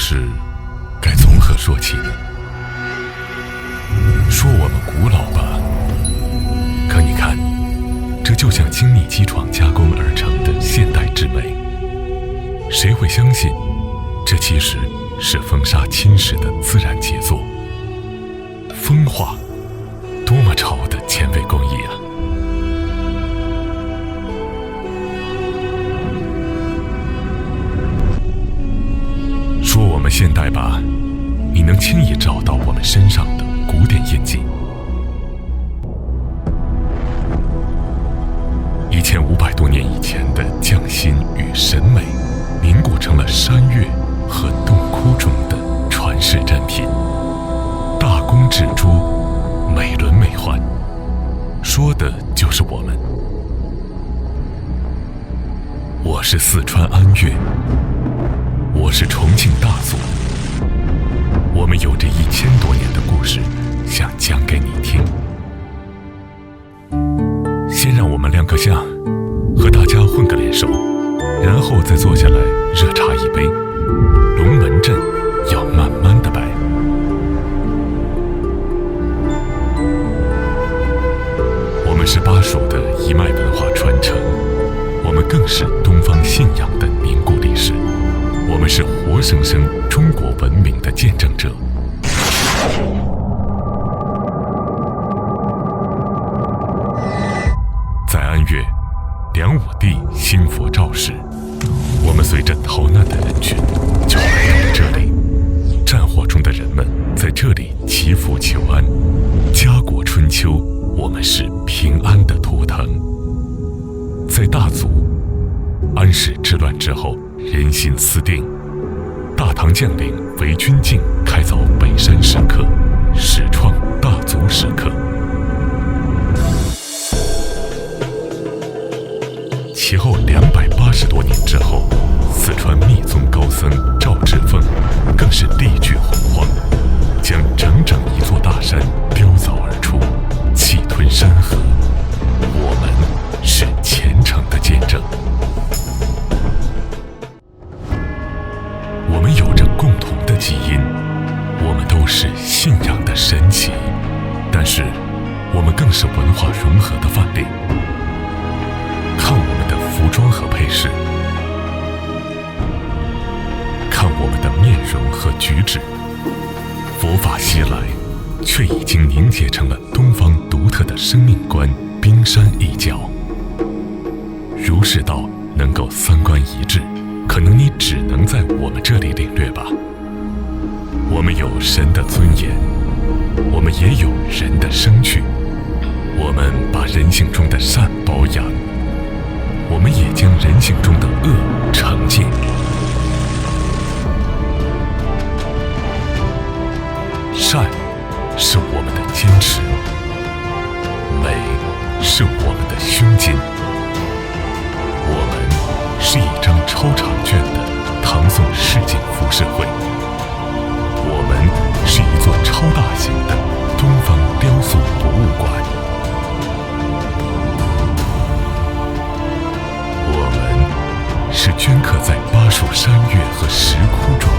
事该从何说起呢？说我们古老吧，可你看，这就像精密机床加工而成的现代之美，谁会相信这其实是风沙侵蚀的自然杰作？风化，多么潮的前卫工艺啊！说我们现代吧，你能轻易找到我们身上的古典印记。1500多年以前的匠心与审美，凝固成了山岳和洞窟中的传世珍品，大工制拙，美轮美奂，说的就是我们。我是四川安岳，我是重庆大祖，我们有着1000多年的故事想讲给你听。先让我们亮个相，和大家混个脸熟，然后再坐下来热茶一杯。龙门阵要慢慢的摆。我们是巴蜀的一脉文化传承，我们更是东方信仰的凝固历史，我们是活生生中国文明的见证者。在安岳，梁武帝兴佛肇始，我们随着逃难的人群就来到了这里。战火中的人们在这里祈福求安，家国春秋，我们是平安的图腾。在大祖安史之乱之后，人心思定，大唐将领韦君敬开凿北山石刻，始创大足石刻。其后280多年之后，四川密宗高僧赵志凤更是力拒洪荒，将整整一座大山雕凿而出，气吞山河。我们是虔诚的见证。我们有着共同的基因，我们都是信仰的神奇，但是我们更是文化融合的范例。看我们的服装和配饰，看我们的面容和举止，佛法西来，却已经凝结成了东方独特的生命观，冰山一角。儒释道能够三观一致，可能你只能在我们这里领略吧。我们有神的尊严，我们也有人的生趣，我们把人性中的善保养，我们也将人性中的恶惩戒。善是我们的坚持，美是我们的胸襟。我们是一张超长卷的唐宋市井浮世绘，我们是一座超大型的东方雕塑博物馆。我们是镌刻在巴蜀山岳和石窟中